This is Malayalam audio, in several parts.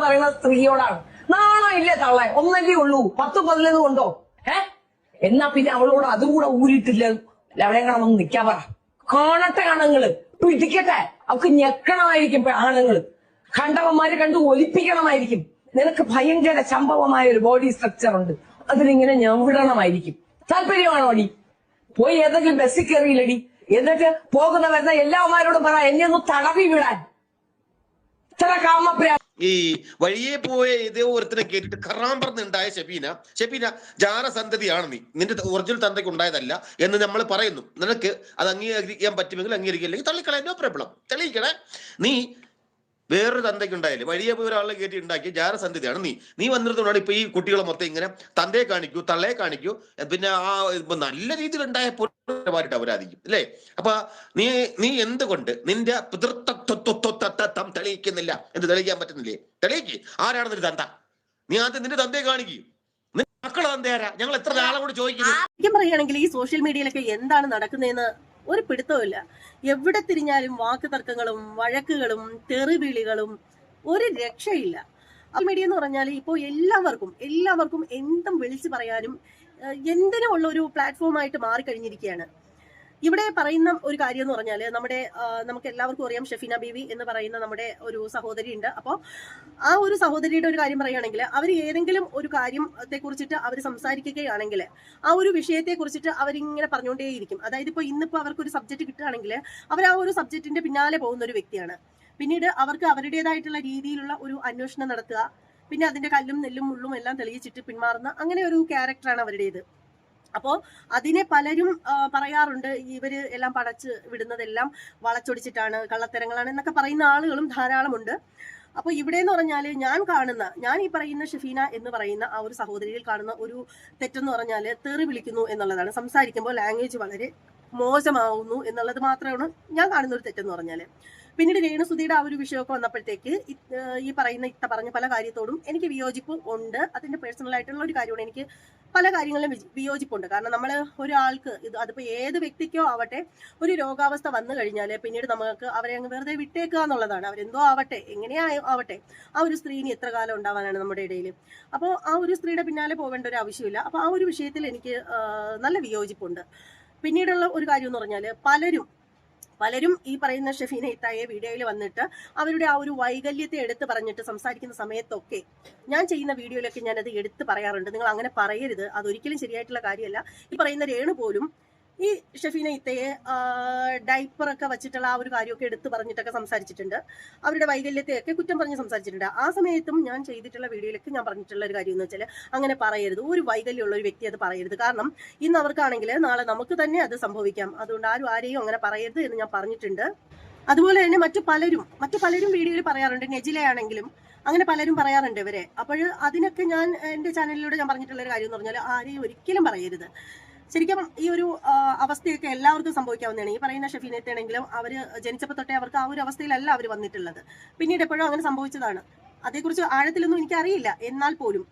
പറയുന്ന സ്ത്രീയോടാണ്. നാണോ ഇല്ലേ തള്ളേ? ഒന്നല്ലേ ഉള്ളൂ, 10-15 കൊണ്ടോ? എന്നാ പിന്നെ അവളോട് അതും കൂടെ ഊരിയിട്ടില്ല ലവണങ്ങളൊന്നും നിക്കാൻ പറ. കാണട്ടെ ആണുങ്ങള്, പിടിക്കട്ടെ. അവക്ക് ഞെക്കണമായിരിക്കും ആണുങ്ങള്, കണ്ടവന്മാര് കണ്ട് ഒലിപ്പിക്കണമായിരിക്കും. നിനക്ക് ഭയങ്കര സംഭവമായ ഒരു ബോഡി സ്ട്രക്ചർ ഉണ്ട്, അതിലിങ്ങനെ ഞവിടണമായിരിക്കും. താല്പര്യമാണോ അടി? പോയി ഏതെങ്കിലും ബസ്സിൽ കയറിയില്ലടി, എന്നിട്ട് പോകുന്ന വരുന്ന എല്ലാവന്മാരോടും പറ എന്നെ ഒന്ന് തടവി വിടാൻ. ഇത്ര കാമപ്രാ. ഈ വഴിയെ പോയ ഇതേ ഒരുത്തിനെ കേട്ടിട്ട് കറാൻ പറഞ്ഞുണ്ടായ ഷെഫീന ജാരസന്തതിയാണ് നീ, നിന്റെ ഒറിജിനൽ തന്തയ്ക്ക് ഉണ്ടായതല്ല എന്ന് നമ്മൾ പറയുന്നു. നിനക്ക് അത് അംഗീകരിക്കാൻ പറ്റുമെങ്കിൽ അംഗീകരിക്കില്ലെങ്കിൽ തള്ളിക്കളയാൻ, നോ പ്രോബ്ലം. തെളിയിക്കണേ. നീ വേറൊരു തന്തയ്ക്ക് ഉണ്ടായില്ലേ, വഴിയെ പോയി ഒരാളെ കയറ്റി ഉണ്ടാക്കിയ ജാരസന്തതിയാണ് നീ വന്നിടത്തോടാണ് ഇപ്പൊ ഈ കുട്ടികളെ മൊത്തം ഇങ്ങനെ തന്തയെ കാണിക്കൂ തള്ളയെ കാണിക്കൂ, പിന്നെ ആ നല്ല രീതിയിൽ ഉണ്ടായ പൊരുമായിട്ട് അവരാധിക്കും അല്ലേ? അപ്പൊ നീ എന്തുകൊണ്ട് നിന്റെ പിതൃത്വം തെളിയിക്കുന്നില്ല? എന്ത് തെളിയിക്കാൻ പറ്റുന്നില്ലേ? തെളിയിക്ക്. ആരാണ് നിന്റെ തന്ത? നീ ആദ്യം നിന്റെ തന്തയെ കാണിക്കൂ. മക്കളെ തന്തയാരാ? ഞങ്ങൾ എത്ര നാളെ കൂടി ചോദിക്കുന്നു. പറയുകയാണെങ്കിൽ ഈ സോഷ്യൽ മീഡിയയിലൊക്കെ എന്താണ് നടക്കുന്നതെന്ന് ഒരു പിടുത്തമില്ല. എവിടെ തിരിഞ്ഞാലും വാക്ക് തർക്കങ്ങളും വഴക്കുകളും തെറിവിളികളും, ഒരു രക്ഷയില്ല. സോഷ്യൽ മീഡിയ എന്ന് പറഞ്ഞാൽ ഇപ്പോൾ എല്ലാവർക്കും എന്തും വിളിച്ചു പറയാനും എന്തിനും ഉള്ള ഒരു പ്ലാറ്റ്ഫോമായിട്ട് മാറിക്കഴിഞ്ഞിരിക്കുകയാണ്. ഇവിടെ പറയുന്ന ഒരു കാര്യം എന്ന് പറഞ്ഞാൽ നമുക്ക് എല്ലാവർക്കും അറിയാം, ഷെഫീന ബീവി എന്ന് പറയുന്ന നമ്മുടെ ഒരു സഹോദരി ഉണ്ട്. അപ്പോൾ ആ ഒരു സഹോദരിയുടെ ഒരു കാര്യം പറയുകയാണെങ്കിൽ, അവർ ഏതെങ്കിലും ഒരു കാര്യത്തെ കുറിച്ചിട്ട് അവർ സംസാരിക്കുകയാണെങ്കിൽ ആ ഒരു വിഷയത്തെ കുറിച്ചിട്ട് അവരിങ്ങനെ പറഞ്ഞുകൊണ്ടേയിരിക്കും. അതായത് ഇന്നിപ്പോൾ അവർക്കൊരു സബ്ജക്ട് കിട്ടുകയാണെങ്കിൽ അവർ ആ ഒരു സബ്ജക്റ്റിന്റെ പിന്നാലെ പോകുന്ന ഒരു വ്യക്തിയാണ്. പിന്നീട് അവർക്ക് അവരുടേതായിട്ടുള്ള രീതിയിലുള്ള ഒരു അന്വേഷണം നടത്തുക, പിന്നെ അതിന്റെ കല്ലും നെല്ലും മുള്ളും എല്ലാം തെളിയിച്ചിട്ട് പിന്മാറുന്ന അങ്ങനെ ഒരു ക്യാരക്ടറാണ് അവരുടേത്. അപ്പോൾ അതിനെ പലരും പറയാറുണ്ട്, ഇവര് എല്ലാം പടച്ച് വിടുന്നതെല്ലാം വളച്ചൊടിച്ചിട്ടാണ്, കള്ളത്തരങ്ങളാണ് എന്നൊക്കെ പറയുന്ന ആളുകളും ധാരാളമുണ്ട്. അപ്പോൾ ഇവിടെ എന്ന് പറഞ്ഞാൽ ഞാൻ ഈ പറയുന്ന ഷെഫീന എന്ന് പറയുന്ന ആ ഒരു സഹോദരിയിൽ കാണുന്ന ഒരു തെറ്റെന്ന് പറഞ്ഞാൽ തെറി വിളിക്കുന്നു എന്നുള്ളതാണ്. സംസാരിക്കുമ്പോൾ ലാംഗ്വേജ് വളരെ മോശമാവുന്നു എന്നുള്ളത് മാത്രമാണ് ഞാൻ കാണുന്ന ഒരു തെറ്റെന്ന് പറഞ്ഞാൽ. പിന്നീട് രേണുസുധിയുടെ ആ ഒരു വിഷയമൊക്കെ വന്നപ്പോഴത്തേക്ക് ഈ പറയുന്ന പറഞ്ഞ പല കാര്യത്തോടും എനിക്ക് വിയോജിപ്പ് ഉണ്ട്. അതിന്റെ പേഴ്സണൽ ആയിട്ടുള്ള ഒരു കാര്യമാണ്. എനിക്ക് പല കാര്യങ്ങളിലും വിയോജിപ്പുണ്ട്. കാരണം നമ്മൾ ഒരാൾക്ക് അതിപ്പോ ഏത് വ്യക്തിക്കോ ആവട്ടെ, ഒരു രോഗാവസ്ഥ വന്നു കഴിഞ്ഞാൽ പിന്നീട് നമുക്ക് അവരെ അങ്ങ് വെറുതെ വിട്ടേക്കുക എന്നുള്ളതാണ്. അവരെന്തോ ആവട്ടെ, എങ്ങനെയാ ആവട്ടെ, ആ ഒരു സ്ത്രീന് എത്ര കാലം ഉണ്ടാവാനാണ് നമ്മുടെ ഇടയിൽ. അപ്പോൾ ആ ഒരു സ്ത്രീയുടെ പിന്നാലെ പോകേണ്ട ഒരു ആവശ്യമില്ല. അപ്പോൾ ആ ഒരു വിഷയത്തിൽ എനിക്ക് നല്ല വിയോജിപ്പുണ്ട്. പിന്നീടുള്ള ഒരു കാര്യം എന്ന് പറഞ്ഞാൽ പലരും ഈ പറയുന്ന ഷെഫീന ഇത്തായെ വീഡിയോയിൽ വന്നിട്ട് അവരുടെ ആ ഒരു വൈകല്യത്തെ എടുത്ത് പറഞ്ഞിട്ട് സംസാരിക്കുന്ന സമയത്തൊക്കെ ഞാൻ ചെയ്യുന്ന വീഡിയോയിലൊക്കെ ഞാനത് എടുത്ത് പറയാറുണ്ട്. നിങ്ങൾ അങ്ങനെ പറയരുത്, അതൊരിക്കലും ശരിയായിട്ടുള്ള കാര്യമല്ല. ഈ പറയുന്ന രേണു പോലും ഈ ഷെഫീന ഇത്തയെ ഡൈപ്പറൊക്കെ വെച്ചിട്ടുള്ള ആ ഒരു കാര്യമൊക്കെ എടുത്ത് പറഞ്ഞിട്ടൊക്കെ സംസാരിച്ചിട്ടുണ്ട്. അവരുടെ വൈകല്യത്തെയൊക്കെ കുറ്റം പറഞ്ഞ് സംസാരിച്ചിട്ടുണ്ട്. ആ സമയത്തും ഞാൻ ചെയ്തിട്ടുള്ള വീഡിയോയിലൊക്കെ ഞാൻ പറഞ്ഞിട്ടുള്ള ഒരു കാര്യം എന്ന് വെച്ചാൽ, അങ്ങനെ പറയരുത്. ഒരു വൈകല്യമുള്ള ഒരു വ്യക്തി അത് പറയരുത്. കാരണം ഇന്ന് അവർക്കാണെങ്കിൽ നാളെ നമുക്ക് തന്നെ അത് സംഭവിക്കാം. അതുകൊണ്ട് ആരെയും അങ്ങനെ പറയരുത് എന്ന് ഞാൻ പറഞ്ഞിട്ടുണ്ട്. അതുപോലെ തന്നെ മറ്റു പലരും വീഡിയോയിൽ പറയാറുണ്ട്. നെജിലയാണെങ്കിലും അങ്ങനെ പലരും പറയാറുണ്ട് ഇവരെ. അപ്പോൾ അതിനൊക്കെ ഞാൻ എൻ്റെ ചാനലിലൂടെ ഞാൻ പറഞ്ഞിട്ടുള്ള ഒരു കാര്യം എന്ന് പറഞ്ഞാൽ, ആരെയും ഒരിക്കലും പറയരുത്. ശരിക്കും ഈ ഒരു അവസ്ഥയൊക്കെ എല്ലാവർക്കും സംഭവിക്കാവുന്നതാണ്. ഈ പറയുന്ന ഷെഫീനത്താണെങ്കിലും അവർ ജനിച്ചപ്പോൾ തൊട്ടേ അവർക്ക് ആ ഒരു അവസ്ഥയിലല്ല അവർ വന്നിട്ടുള്ളത്. പിന്നീട് എപ്പോഴും അങ്ങനെ സംഭവിച്ചതാണ്. അതേക്കുറിച്ച് ആഴത്തിലൊന്നും എനിക്കറിയില്ല. എന്നാൽ പോലും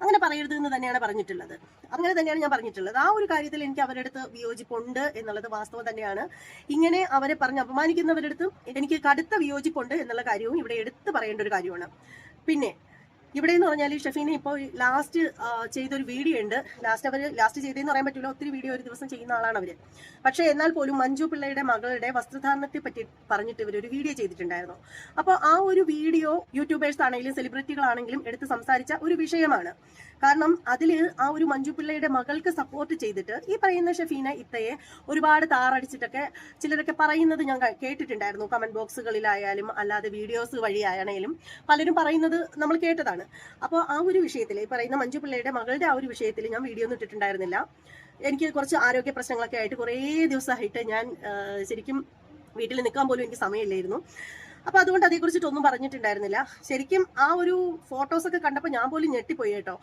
അങ്ങനെ പറയരുത് എന്ന് തന്നെയാണ് പറഞ്ഞിട്ടുള്ളത്. അങ്ങനെ തന്നെയാണ് ഞാൻ പറഞ്ഞിട്ടുള്ളത്. ആ ഒരു കാര്യത്തിൽ എനിക്ക് അവരുടെ അടുത്ത് വിയോജിപ്പുണ്ട് എന്നുള്ളത് വാസ്തവം തന്നെയാണ്. ഇങ്ങനെ അവരെ പറഞ്ഞ് അപമാനിക്കുന്നവരുടെ അടുത്തും എനിക്ക് കടുത്ത വിയോജിപ്പുണ്ട് എന്നുള്ള കാര്യവും ഇവിടെ എടുത്ത് പറയേണ്ട ഒരു കാര്യമാണ്. പിന്നെ ഇവിടെ എന്ന് പറഞ്ഞാൽ ഷെഫീന ഇപ്പോൾ ലാസ്റ്റ് ചെയ്തൊരു വീഡിയോ ഉണ്ട്. ലാസ്റ്റ് ചെയ്തതെന്ന് പറയാൻ പറ്റില്ല, ഒത്തിരി വീഡിയോ ഒരു ദിവസം ചെയ്യുന്ന ആളാണ് അവര്. പക്ഷേ എന്നാൽ പോലും മഞ്ജു പിള്ളയുടെ മകളുടെ വസ്ത്രധാരണത്തെ പറ്റി പറഞ്ഞിട്ട് ഇവരൊരു വീഡിയോ ചെയ്തിട്ടുണ്ടായിരുന്നു. അപ്പോൾ ആ ഒരു വീഡിയോ യൂട്യൂബേഴ്സ് ആണെങ്കിലും സെലിബ്രിറ്റികളാണെങ്കിലും എടുത്ത് സംസാരിച്ച ഒരു വിഷയമാണ്. കാരണം അതിൽ ആ ഒരു മഞ്ജു പിള്ളയുടെ മകൾക്ക് സപ്പോർട്ട് ചെയ്തിട്ട് ഈ പറയുന്ന ഷെഫീന ഇത്തയെ ഒരുപാട് താറടിച്ചിട്ടൊക്കെ ചിലരൊക്കെ പറയുന്നത് ഞാൻ കേട്ടിട്ടുണ്ടായിരുന്നു. കമന്റ് ബോക്സുകളിലായാലും അല്ലാതെ വീഡിയോസ് വഴിയായാലും പലരും പറയുന്നത് നമ്മൾ കേട്ടതാണ്. അപ്പോൾ ആ ഒരു വിഷയത്തിൽ ഈ പറയുന്ന മഞ്ജു പിള്ളയുടെ മകളുടെ ആ ഒരു വിഷയത്തിൽ ഞാൻ വീഡിയോ ഒന്നും ഇട്ടിട്ടുണ്ടായിരുന്നില്ല. എനിക്ക് കുറച്ച് ആരോഗ്യ പ്രശ്നങ്ങളൊക്കെ ആയിട്ട് കുറേ ദിവസമായിട്ട് ഞാൻ ശരിക്കും വീട്ടിൽ നിൽക്കാൻ പോലും എനിക്ക് സമയമില്ലായിരുന്നു. അപ്പൊ അതുകൊണ്ട് അതേക്കുറിച്ചിട്ടൊന്നും പറഞ്ഞിട്ടുണ്ടായിരുന്നില്ല. ശരിക്കും ആ ഒരു ഫോട്ടോസൊക്കെ കണ്ടപ്പോൾ ഞാൻ പോലും ഞെട്ടിപ്പോയി കേട്ടോ.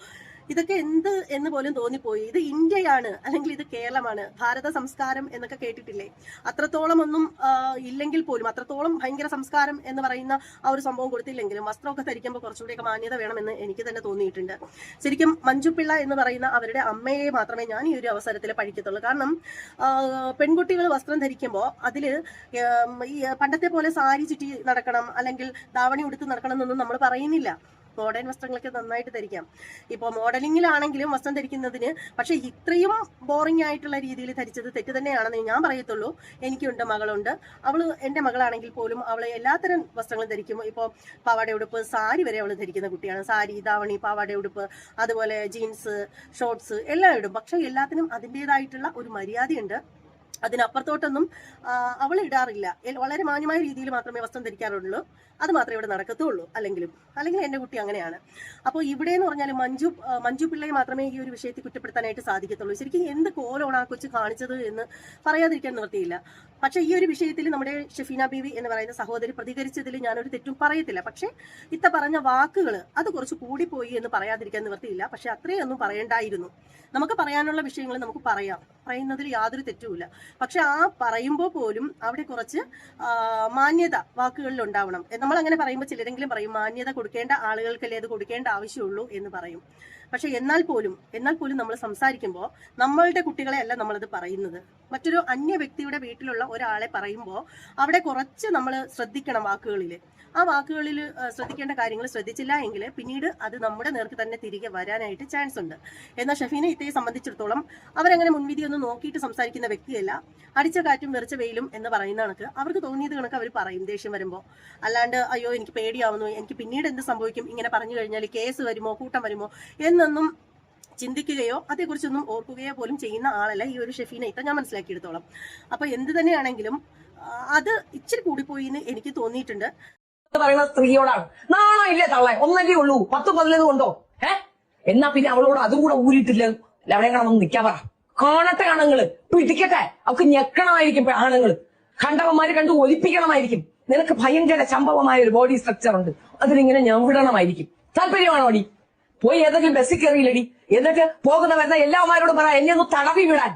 ഇതൊക്കെ എന്ത് എന്ന് പോലും തോന്നിപ്പോയി. ഇത് ഇന്ത്യയാണ്, അല്ലെങ്കിൽ ഇത് കേരളമാണ്, ഭാരത സംസ്കാരം എന്നൊക്കെ കേട്ടിട്ടില്ലേ? അത്രത്തോളം ഒന്നും ഇല്ലെങ്കിൽ പോലും, അത്രത്തോളം ഭയങ്കര സംസ്കാരം എന്ന് പറയുന്ന ആ ഒരു സംഭവം കൊടുത്തില്ലെങ്കിലും വസ്ത്രമൊക്കെ ധരിക്കുമ്പോൾ കുറച്ചുകൂടിയൊക്കെ മാന്യത വേണമെന്ന് എനിക്ക് തന്നെ തോന്നിയിട്ടുണ്ട്. ശരിക്കും മഞ്ജു പിള്ള എന്ന് പറയുന്ന അവരുടെ അമ്മയെ മാത്രമേ ഞാൻ ഈ ഒരു അവസരത്തിൽ പഴിക്കത്തുള്ളൂ. കാരണം പെൺകുട്ടികൾ വസ്ത്രം ധരിക്കുമ്പോൾ അതിൽ ഈ പണ്ടത്തെ പോലെ സാരി ചുറ്റി നടക്കണം അല്ലെങ്കിൽ ധാവണി ഉടുത്ത് നടക്കണം എന്നൊന്നും നമ്മൾ പറയുന്നില്ല. മോഡേൺ വസ്ത്രങ്ങളൊക്കെ നന്നായിട്ട് ധരിക്കാം. ഇപ്പോൾ മോഡലിംഗിലാണെങ്കിലും വസ്ത്രം ധരിക്കുന്നതിന്, പക്ഷെ ഇത്രയും ബോറിംഗ് ആയിട്ടുള്ള രീതിയിൽ ധരിച്ചത് തെറ്റ് തന്നെയാണെന്ന് ഞാൻ പറയത്തുള്ളൂ. എനിക്കുണ്ട്, മകളുണ്ട്. എൻ്റെ മകളാണെങ്കിൽ പോലും അവൾ എല്ലാത്തരം വസ്ത്രങ്ങളും ധരിക്കും. ഇപ്പോൾ പാവാട ഉടുപ്പ്, സാരി വരെ അവൾ ധരിക്കുന്ന കുട്ടിയാണ്. സാരി, ധാവണി, പാവാട ഉടുപ്പ്, അതുപോലെ ജീൻസ്, ഷോർട്സ് എല്ലാം ഇടും. പക്ഷെ എല്ലാത്തിനും അതിൻ്റെതായിട്ടുള്ള ഒരു മര്യാദയുണ്ട്. അതിനപ്പുറത്തോട്ടൊന്നും അവൾ ഇടാറില്ല. വളരെ മാന്യമായ രീതിയിൽ മാത്രമേ വസ്ത്രം ധരിക്കാറുള്ളൂ. അത് മാത്രമേ ഇവിടെ നടക്കത്തുള്ളൂ. അല്ലെങ്കിൽ എൻ്റെ കുട്ടി അങ്ങനെയാണ്. അപ്പോൾ ഇവിടെ എന്ന് പറഞ്ഞാൽ മഞ്ജു പിള്ളയെ മാത്രമേ ഈ ഒരു വിഷയത്തിൽ കുറ്റപ്പെടുത്താനായിട്ട് സാധിക്കത്തുള്ളൂ. ശരിക്കും എന്ത് കോലമാണ് ആ കൊച്ചു കാണിച്ചത് എന്ന് പറയാതിരിക്കാൻ നിവൃത്തിയില്ല. പക്ഷേ ഈ ഒരു വിഷയത്തിൽ നമ്മുടെ ഷെഫീന ബീവി എന്ന് പറയുന്ന സഹോദരി പ്രതികരിച്ചതിൽ ഞാനൊരു തെറ്റും പറയത്തില്ല. പക്ഷേ പറഞ്ഞ വാക്കുകൾ അത് കുറച്ച് കൂടിപ്പോയി എന്ന് പറയാതിരിക്കാൻ നിവൃത്തിയില്ല. പക്ഷെ അത്രയൊന്നും പറയണ്ടായിരുന്നു. നമുക്ക് പറയാനുള്ള വിഷയങ്ങൾ നമുക്ക് പറയുന്നതിൽ യാതൊരു തെറ്റുമില്ല. പക്ഷെ ആ പറയുമ്പോൾ പോലും അവിടെ കുറച്ച് മാന്യത വാക്കുകളിൽ ഉണ്ടാവണം. നമ്മൾ അങ്ങനെ പറയുമ്പോൾ ചിലരെങ്കിലും പറയും, മാന്യത കൊടുക്കേണ്ട ആളുകൾക്കല്ലേ അത് കൊടുക്കേണ്ട ആവശ്യമുള്ളൂ എന്ന് പറയും. പക്ഷെ എന്നാൽ പോലും നമ്മൾ സംസാരിക്കുമ്പോൾ നമ്മളുടെ കുട്ടികളെ അല്ല നമ്മളത് പറയുന്നത്. മറ്റൊരു അന്യ വ്യക്തിയുടെ വീട്ടിലുള്ള ഒരാളെ പറയുമ്പോൾ അവിടെ കുറച്ച് നമ്മൾ ശ്രദ്ധിക്കണം വാക്കുകളിൽ. ആ വാക്കുകളിൽ ശ്രദ്ധിക്കേണ്ട കാര്യങ്ങൾ ശ്രദ്ധിച്ചില്ല എങ്കിൽ പിന്നീട് അത് നമ്മുടെ നേർക്ക് തന്നെ തിരികെ വരാനായിട്ട് ചാൻസ് ഉണ്ട്. എന്നാൽ ഷഫീന ഇത്തയെ സംബന്ധിച്ചിടത്തോളം അവരങ്ങനെ മുൻവിധിയൊന്നും നോക്കിയിട്ട് സംസാരിക്കുന്ന വ്യക്തിയല്ല. അടിച്ച കാറ്റും വെറിച്ച വെയിലും എന്ന് പറയുന്ന കണക്ക് അവർക്ക് തോന്നിയത് കണക്ക് അവർ പറയും ദേഷ്യം വരുമ്പോൾ. അല്ലാണ്ട് അയ്യോ എനിക്ക് പേടിയാവുന്നു, എനിക്ക് പിന്നീട് എന്ത് സംഭവിക്കും, ഇങ്ങനെ പറഞ്ഞു കഴിഞ്ഞാൽ കേസ് വരുമോ, കൂട്ടം വരുമോ എന്നൊന്നും ചിന്തിക്കുകയോ അതേക്കുറിച്ചൊന്നും ഓർക്കുകയോ പോലും ചെയ്യുന്ന ആളല്ല ഈ ഒരു ഷെഫീന ഇത്ത, ഞാൻ മനസ്സിലാക്കിയെടുത്തോളം. അപ്പൊ എന്ത് തന്നെയാണെങ്കിലും അത് ഇച്ചിരി കൂടിപ്പോയി എന്ന് എനിക്ക് തോന്നിയിട്ടുണ്ട്. പറയുന്ന സ്ത്രീയോടാണ്. നാണോ ഇല്ലേ തള്ളേ? ഒന്നല്ലേ ഉള്ളൂ, 10-15 കൊണ്ടോ? എന്നാ പിന്നെ അവളോട് അതും കൂടെ ഊരിയിട്ടില്ല എവിടെയും കാണാൻ നിൽക്കാൻ പറ. കാണട്ടെ ആണുങ്ങള്, പിടിക്കട്ടെ. അവർക്ക് ഞെക്കണമായിരിക്കും ആണുങ്ങള്. കണ്ടവന്മാര് കണ്ട് ഒലിപ്പിക്കണമായിരിക്കും. നിനക്ക് ഭയങ്കര സംഭവമായ ഒരു ബോഡി സ്ട്രക്ചർ ഉണ്ട്, അതിലിങ്ങനെ ഞവിടണമായിരിക്കും. താല്പര്യമാണോ അടി? പോയി ഏതെങ്കിലും ബസ്സിൽ കയറിയില്ലടി, എന്നിട്ട് പോകുന്ന വരുന്ന എല്ലാവന്മാരോടും പറ എന്നെ ഒന്ന് തടവി വിടാൻ.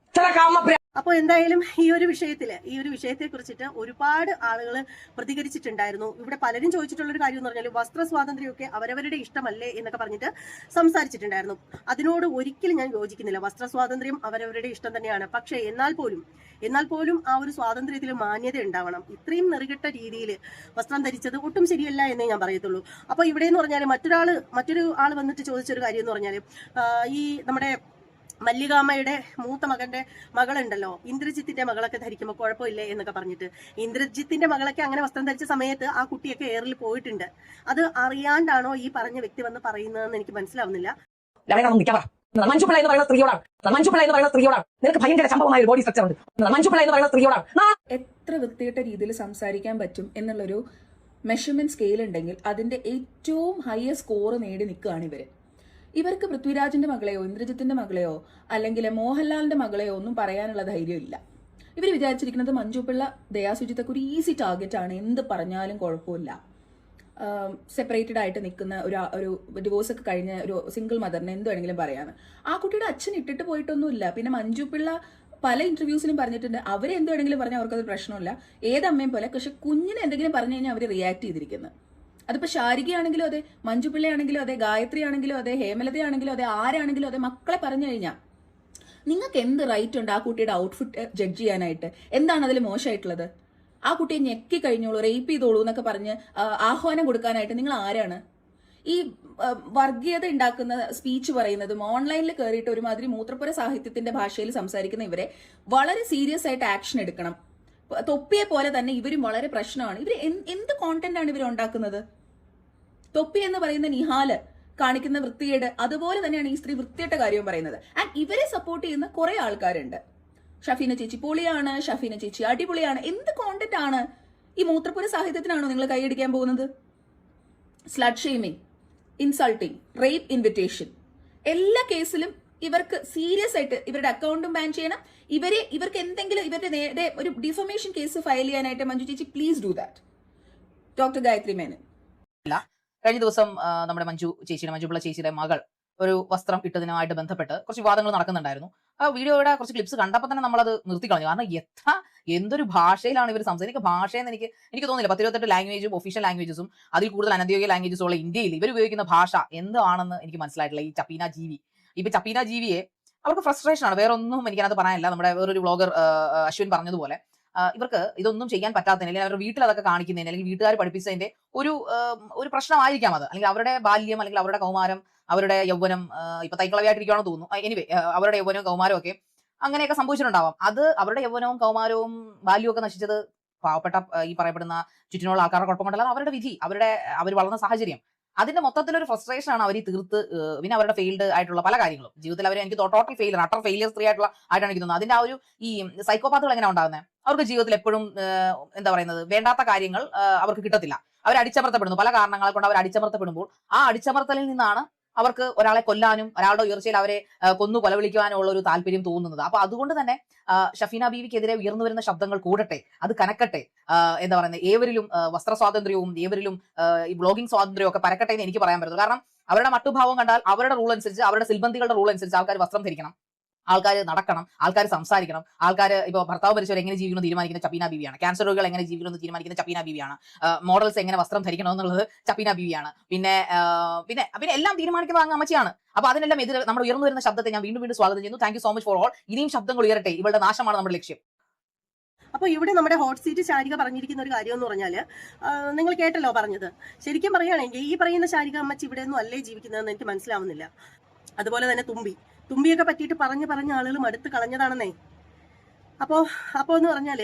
ഇത്ര കാമപ്രിയ. അപ്പോൾ എന്തായാലും ഈ ഒരു വിഷയത്തെ കുറിച്ചിട്ട് ഒരുപാട് ആളുകൾ പ്രതികരിച്ചിട്ടുണ്ടായിരുന്നു. ഇവിടെ പലരും ചോദിച്ചിട്ടുള്ള ഒരു കാര്യം എന്ന് പറഞ്ഞാൽ വസ്ത്ര സ്വാതന്ത്ര്യമൊക്കെ അവരവരുടെ ഇഷ്ടമല്ലേ എന്നൊക്കെ പറഞ്ഞിട്ട് സംസാരിച്ചിട്ടുണ്ടായിരുന്നു. അതിനോട് ഒരിക്കലും ഞാൻ യോജിക്കുന്നില്ല. വസ്ത്ര സ്വാതന്ത്ര്യം അവരവരുടെ ഇഷ്ടം തന്നെയാണ്. പക്ഷേ എന്നാൽ പോലും ആ ഒരു സ്വാതന്ത്ര്യത്തിൽ മാന്യത ഉണ്ടാവണം. ഇത്രയും നെറുകെട്ട രീതിയിൽ വസ്ത്രം ധരിച്ചത് ഒട്ടും ശരിയല്ല എന്നേ ഞാൻ പറയത്തുള്ളൂ. അപ്പോൾ ഇവിടെ എന്ന് പറഞ്ഞാൽ മറ്റൊരു ആൾ വന്നിട്ട് ചോദിച്ചൊരു കാര്യം എന്ന് പറഞ്ഞാൽ ഈ നമ്മുടെ മല്ലികാമ്മയുടെ മൂത്ത മകന്റെ മകളുണ്ടല്ലോ, ഇന്ദ്രജിത്തിന്റെ മകളൊക്കെ ധരിക്കുമ്പോൾ കുഴപ്പമില്ലേ എന്നൊക്കെ പറഞ്ഞിട്ട്. ഇന്ദ്രജിത്തിന്റെ മകളൊക്കെ അങ്ങനെ വസ്ത്രം ധരിച്ച സമയത്ത് ആ കുട്ടിയൊക്കെ എയറിൽ പോയിട്ടുണ്ട്. അത് അറിയാണ്ടാണോ ഈ പറഞ്ഞ വ്യക്തി വന്ന് പറയുന്നതെന്ന് എനിക്ക് മനസ്സിലാവുന്നില്ല. മഞ്ജു പിള്ള എന്ന് പറയുന്ന സ്ത്രീയോടാണ്. നിനക്ക് ഭയങ്കര സംഭവമായ ഒരു ബോഡി സ്ട്രക്ചർ ഉണ്ട്. മഞ്ജു പിള്ള എന്ന് പറയുന്ന സ്ത്രീയോടാണ്. എത്ര വൃത്തികെട്ട രീതിയിൽ സംസാരിക്കാൻ പറ്റും എന്നുള്ളൊരു മെഷർമെന്റ് സ്കെയിൽ ഉണ്ടെങ്കിൽ അതിന്റെ ഏറ്റവും ഹയസ്റ്റ് സ്കോർ നേടി നിൽക്കുകയാണ് ഇവര്. ഇവർക്ക് പൃഥ്വിരാജിന്റെ മകളെയോ ഇന്ദ്രജിത്തിന്റെ മകളെയോ അല്ലെങ്കിൽ മോഹൻലാലിന്റെ മകളെയോ ഒന്നും പറയാനുള്ള ധൈര്യമില്ല. ഇവർ വിചാരിച്ചിരിക്കുന്നത് മഞ്ജു പിള്ള, ദയാസുജിത്തൊക്കെ ഒരു ഈസി ടാർഗറ്റ് ആണ്, എന്ത് പറഞ്ഞാലും കുഴപ്പമില്ല. സെപ്പറേറ്റഡ് ആയിട്ട് നിൽക്കുന്ന ഒരു ഡിവോഴ്സ് ഒക്കെ കഴിഞ്ഞ ഒരു സിംഗിൾ മദറിനെ എന്ത് വേണമെങ്കിലും പറയാന്ന്. ആ കുട്ടിയുടെ അച്ഛൻ ഇട്ടിട്ട് പോയിട്ടൊന്നുമില്ല. പിന്നെ മഞ്ജു പിള്ള പല ഇന്റർവ്യൂസിലും പറഞ്ഞിട്ടുണ്ട് അവരെ എന്ത് വേണമെങ്കിലും പറഞ്ഞാൽ അവർക്കത് പ്രശ്നമില്ല, ഏതമ്മയും പോലെ. പക്ഷെ കുഞ്ഞിനെ എന്തെങ്കിലും പറഞ്ഞു കഴിഞ്ഞാൽ അവർ റിയാക്ട് ചെയ്തിരിക്കുന്നത്. അതിപ്പോ ശാരികയാണെങ്കിലും അതെ, മഞ്ജു പിള്ളയാണെങ്കിലും അതെ, ഗായത്രി ആണെങ്കിലും അതെ, ഹേമലതയാണെങ്കിലും അതെ, ആരാണെങ്കിലും അതെ, മക്കളെ പറഞ്ഞു കഴിഞ്ഞാൽ നിങ്ങൾക്ക് എന്ത് റൈറ്റ് ഉണ്ട് ആ കുട്ടിയുടെ ഔട്ട്ഫിറ്റ് ജഡ്ജ് ചെയ്യാനായിട്ട്? എന്താണ് അതിൽ മോശമായിട്ടുള്ളത്? ആ കുട്ടിയെ ഞെക്കി കഴിഞ്ഞോളൂ, റേപ്പ് ചെയ്തോളൂ എന്നൊക്കെ പറഞ്ഞ് ആഹ്വാനം കൊടുക്കാനായിട്ട് നിങ്ങൾ ആരാണ്? ഈ വർഗീയത ഉണ്ടാക്കുന്ന സ്പീച്ച് പറയുന്നതും ഓൺലൈനിൽ കയറിയിട്ട് ഒരുമാതിരി മൂത്രപ്പുര സാഹിത്യത്തിന്റെ ഭാഷയിൽ സംസാരിക്കുന്ന ഇവരെ വളരെ സീരിയസ് ആയിട്ട് ആക്ഷൻ എടുക്കണം. തൊപ്പിയെ പോലെ തന്നെ ഇവരും വളരെ പ്രശ്നമാണ്. ഇവർ എന്ത് കോണ്ടന്റ് ആണ് ഇവർ ഉണ്ടാക്കുന്നത്? തൊപ്പി എന്ന് പറയുന്ന നിഹാല് കാണിക്കുന്ന വൃത്തികേട് അതുപോലെ തന്നെയാണ് ഈ സ്ത്രീ വൃത്തിയുടെ കാര്യവും പറയുന്നത്. ആൻഡ് ഇവരെ സപ്പോർട്ട് ചെയ്യുന്ന കുറെ ആൾക്കാരുണ്ട്. ഷഫീന ചേച്ചി പൊളിയാണ്, ഷഫീന ചേച്ചി അടിപൊളിയാണ്. എന്ത് കോണ്ടന്റ് ആണ്? ഈ മൂത്രപ്പുര സാഹിത്യത്തിനാണോ നിങ്ങൾ കൈയടിക്കാൻ പോകുന്നത്? Slut shaming, insulting, rape invitation, എല്ലാ കേസിലും ഇവർക്ക് സീരിയസ് ആയിട്ട് ഇവരുടെ അക്കൗണ്ടും ബാൻ ചെയ്യണം. ഇവർക്ക് എന്തെങ്കിലും ഇവരുടെ നേരെ ഒരു ഡിഫമേഷൻ കേസ് ഫയൽ ചെയ്യാനായിട്ട് മഞ്ജു ചേച്ചി please do that. Doctor Gayathri Menon. കഴിഞ്ഞ ദിവസം നമ്മുടെ മഞ്ജു പിള്ള ചേച്ചിയുടെ മകൾ ഒരു വസ്ത്രം ഇട്ടതിനുമായിട്ട് ബന്ധപ്പെട്ട് കുറച്ച് വിവാദങ്ങൾ നടക്കുന്നുണ്ടായിരുന്നു. ആ വീഡിയോയുടെ കുറച്ച് ക്ലിപ്സ് കണ്ടപ്പോൾ തന്നെ നമ്മളത് നിർത്തിക്കളഞ്ഞു. കാരണം എന്തൊരു ഭാഷയിലാണ് ഇവർ സംസാരിക്കുക. ഭാഷയെന്ന് എനിക്ക് തോന്നുന്നില്ല. 10-28 ലാംഗ്വേജും ഒഫീഷ്യൽ ലാംഗ്വേജസും അതിൽ കൂടുതൽ അനദ്യോഗിക ലാംഗ്വേജസും ഉള്ള ഇന്ത്യയിൽ ഇവർ ഉപയോഗിക്കുന്ന ഭാഷ എന്താണെന്ന് എനിക്ക് മനസ്സിലായിട്ടില്ല. ഈ ചപ്പീന ജീവി, ഇപ്പൊ ചപ്പീന ജീവിയെ അവർക്ക് ഫ്രസ്ട്രേഷൻ ആണ്, വേറെ ഒന്നും എനിക്കത് പറയാനില്ല. നമ്മുടെ വേറൊരു വ്ളോഗർ അശ്വിൻ പറഞ്ഞതുപോലെ ഇവർക്ക് ഇതൊന്നും ചെയ്യാൻ പറ്റാത്തതിന്, അല്ലെങ്കിൽ അവരുടെ വീട്ടിൽ അതൊക്കെ കാണിക്കുന്നതിന്, അല്ലെങ്കിൽ വീട്ടുകാർ പഠിപ്പിച്ചതിന്റെ ഒരു പ്രശ്നമായിരിക്കാം അത്. അല്ലെങ്കിൽ അവരുടെ ബാല്യം, അല്ലെങ്കിൽ അവരുടെ കൗമാരം, അവരുടെ യൗവനം, ഇപ്പൊ തൈക്കളവിയായിട്ടിരിക്കുകയാണെന്ന് തോന്നുന്നു, എനിവേ അവരുടെ യൗവനവും കൗമാരവും ഒക്കെ അങ്ങനെയൊക്കെ സംഭവിച്ചിട്ടുണ്ടാവാം. അത് അവരുടെ യൗവനവും കൗമാരവും ബാല്യവും ഒക്കെ നശിച്ചത് പാവപ്പെട്ട ഈ പറയപ്പെടുന്ന ചുറ്റിനുള്ള ആൾക്കാരുടെ കുഴപ്പം കൊണ്ടല്ല, അവരുടെ വിധി, അവർ വളർന്ന സാഹചര്യം, അതിന്റെ മൊത്തത്തിലൊരു ഫ്രസ്ട്രേഷൻ ആണ് അവർ തീർത്ത്. പിന്നെ അവരുടെ ഫെയിൽഡ് ആയിട്ടുള്ള പല കാര്യങ്ങളും ജീവിതത്തിൽ അവർ, എനിക്ക് ടോട്ടൽ ഫെയിലിയർ, അട്ടർ ഫെയിലിയർ സ്ത്രീ ആയിട്ടാണ് എനിക്ക് തോന്നുന്നത്. അതിന്റെ ആ ഒരു ഈ സൈക്കോപാത്തുകൾ എങ്ങനെ ഉണ്ടാകുന്നത്, അവർക്ക് ജീവിതത്തിൽ എപ്പോഴും എന്താ പറയുന്നത്, വേണ്ടാത്ത കാര്യങ്ങൾ അവർക്ക് കിട്ടത്തില്ല. അവർ അടിച്ചമർത്തപ്പെടുന്നു, പല കാരണങ്ങളെ കൊണ്ട് അവർ അടിച്ചമർത്തപ്പെടുമ്പോൾ ആ അടിച്ചമർത്തലിൽ നിന്നാണ് അവർക്ക് ഒരാളെ കൊല്ലാനും ഒരാളുടെ ഉയർച്ചയിൽ അവരെ കൊന്നു കൊലവിളിക്കുവാനും ഉള്ള ഒരു താല്പര്യം തോന്നുന്നത്. അപ്പൊ അതുകൊണ്ട് തന്നെ ഷഫീന ബീവിക്കെതിരെ ഉയർന്നു വരുന്ന ശബ്ദങ്ങൾ കൂടട്ടെ, അത് കനക്കട്ടെ. എന്താ പറയുന്നത്, ഏവരിലും വസ്ത്ര സ്വാതന്ത്ര്യവും ഏവരിലും ഈ ബ്ലോഗിംഗ് സ്വാതന്ത്ര്യവും ഒക്കെ പരക്കട്ടെ എന്ന് എനിക്ക് പറയാൻ പറ്റുള്ളൂ. കാരണം അവരുടെ മട്ടുഭാവം കണ്ടാൽ അവരുടെ റൂൾ അനുസരിച്ച്, അവരുടെ സിൽബന്തികളുടെ റൂൾ അനുസരിച്ച് ആൾക്കാർ വസ്ത്രം ധരിക്കണം, ആൾക്കാർ നടക്കണം, ആൾക്കാർ സംസാരിക്കണം, ആൾക്കാർ ഇപ്പോൾ ഭർത്താവ് മരിച്ചവർ എങ്ങനെ ജീവിക്കണം തീരുമാനിക്കുന്ന ചപ്പീന ബീവിയാണ്, ക്യാൻസർ രോഗികൾ എങ്ങനെ ജീവിക്കണം എന്ന് തീരുമാനിക്കുന്ന ചപ്പീന ബീവിയാണ്, മോഡൽസ് എങ്ങനെ വസ്ത്രം ധരിക്കണം എന്നുള്ളത് ചപ്പീന ബീവിയാണ്, പിന്നെ എല്ലാം തീരുമാനിക്കുന്നത് അങ്ങ് അമ്മച്ചിയാണ്. അപ്പൊ അതിനെല്ലാം എതിരെ നമ്മൾ ഉയർന്നു വരുന്ന ശബ്ദത്തെ ഞാൻ വീണ്ടും സ്വാഗതം ചെയ്യുന്നു. Thank you so much for all. ഇനിയും ശബ്ദങ്ങൾ ഉയരട്ടെ, ഇവളുടെ നാശമാണ് നമ്മുടെ ലക്ഷ്യം. അപ്പോൾ ഇവിടെ നമ്മുടെ ഹോട്ട് സീറ്റ് ശാരിക പറഞ്ഞിരിക്കുന്ന ഒരു കാര്യം എന്ന് പറഞ്ഞാൽ, നിങ്ങൾ കേട്ടല്ലോ പറഞ്ഞത്. ശരിക്കും പറയുകയാണെങ്കിൽ ഈ പറയുന്ന ശാരിക അമ്മച്ചി ഇവിടെ ഒന്നും അല്ലേ ജീവിക്കുന്നതെന്ന് എനിക്ക് മനസ്സിലാവുന്നില്ല. അതുപോലെ തന്നെ തുമ്പിയൊക്കെ പറ്റിയിട്ട് പറഞ്ഞ ആളുകൾ മടുത്ത് കളഞ്ഞതാണെന്നേ. അപ്പോൾ എന്ന് പറഞ്ഞാൽ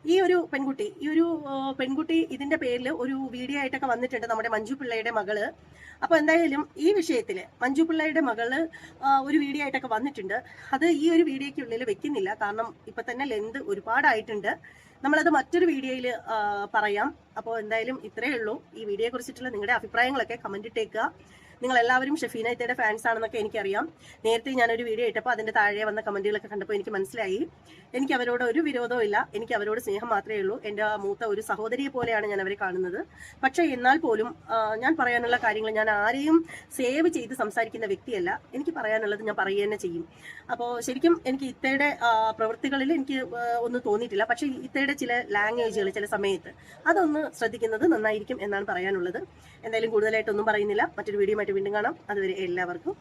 ഈ ഒരു പെൺകുട്ടി ഇതിന്റെ പേരിൽ ഒരു വീഡിയോ ആയിട്ടൊക്കെ വന്നിട്ടുണ്ട്, നമ്മുടെ മഞ്ജു പിള്ളയുടെ മകള്. അപ്പോൾ എന്തായാലും ഈ വിഷയത്തിൽ മഞ്ജു പിള്ളയുടെ മകള് ഒരു വീഡിയോ ആയിട്ടൊക്കെ വന്നിട്ടുണ്ട്. അത് ഈ ഒരു വീഡിയോയ്ക്കുള്ളിൽ വെക്കുന്നില്ല, കാരണം ഇപ്പൊ തന്നെ ലെന്ത് ഒരുപാടായിട്ടുണ്ട്. നമ്മളത് മറ്റൊരു വീഡിയോയിൽ പറയാം. അപ്പോൾ എന്തായാലും ഇത്രയേ ഉള്ളൂ. ഈ വീഡിയോയെ കുറിച്ചിട്ടുള്ള നിങ്ങളുടെ അഭിപ്രായങ്ങളൊക്കെ കമന്റ് ഇട്ടേക്കുക. നിങ്ങൾ എല്ലാവരും ഷഫീന ഇത്തയുടെ ഫാൻസ് ആണെന്നൊക്കെ എനിക്കറിയാം. നേരത്തെ ഞാനൊരു വീഡിയോ ഇട്ടപ്പോൾ അതിന്റെ താഴെ വന്ന കമന്റുകളൊക്കെ കണ്ടപ്പോൾ എനിക്ക് മനസ്സിലായി എനിക്ക് അവരോട് ഒരു വിരോധവും ഇല്ല, എനിക്ക് അവരോട് സ്നേഹം മാത്രമേ ഉള്ളൂ. എൻ്റെ മൂത്ത ഒരു സഹോദരിയെ പോലെയാണ് ഞാൻ അവരെ കാണുന്നത്. പക്ഷേ എന്നാൽ പോലും ഞാൻ പറയാനുള്ള കാര്യങ്ങൾ, ഞാൻ ആരെയും സേവ് ചെയ്ത് സംസാരിക്കുന്ന വ്യക്തിയല്ല. എനിക്ക് പറയാനുള്ളത് ഞാൻ പറയുക തന്നെ ചെയ്യും. അപ്പോൾ ശരിക്കും എനിക്ക് ഇത്തയുടെ പ്രവൃത്തികളിൽ എനിക്ക് ഒന്നും തോന്നിയിട്ടില്ല. പക്ഷേ ഇത്തയുടെ ചില ലാംഗ്വേജുകൾ ചില സമയത്ത് അതൊന്ന് ശ്രദ്ധിക്കുന്നത് നന്നായിരിക്കും എന്നാണ് പറയാനുള്ളത്. എന്തായാലും കൂടുതലായിട്ടൊന്നും പറയുന്നില്ല. മറ്റൊരു വീഡിയോ വീണ്ടും കാണാം. അതുവരെ എല്ലാവർക്കും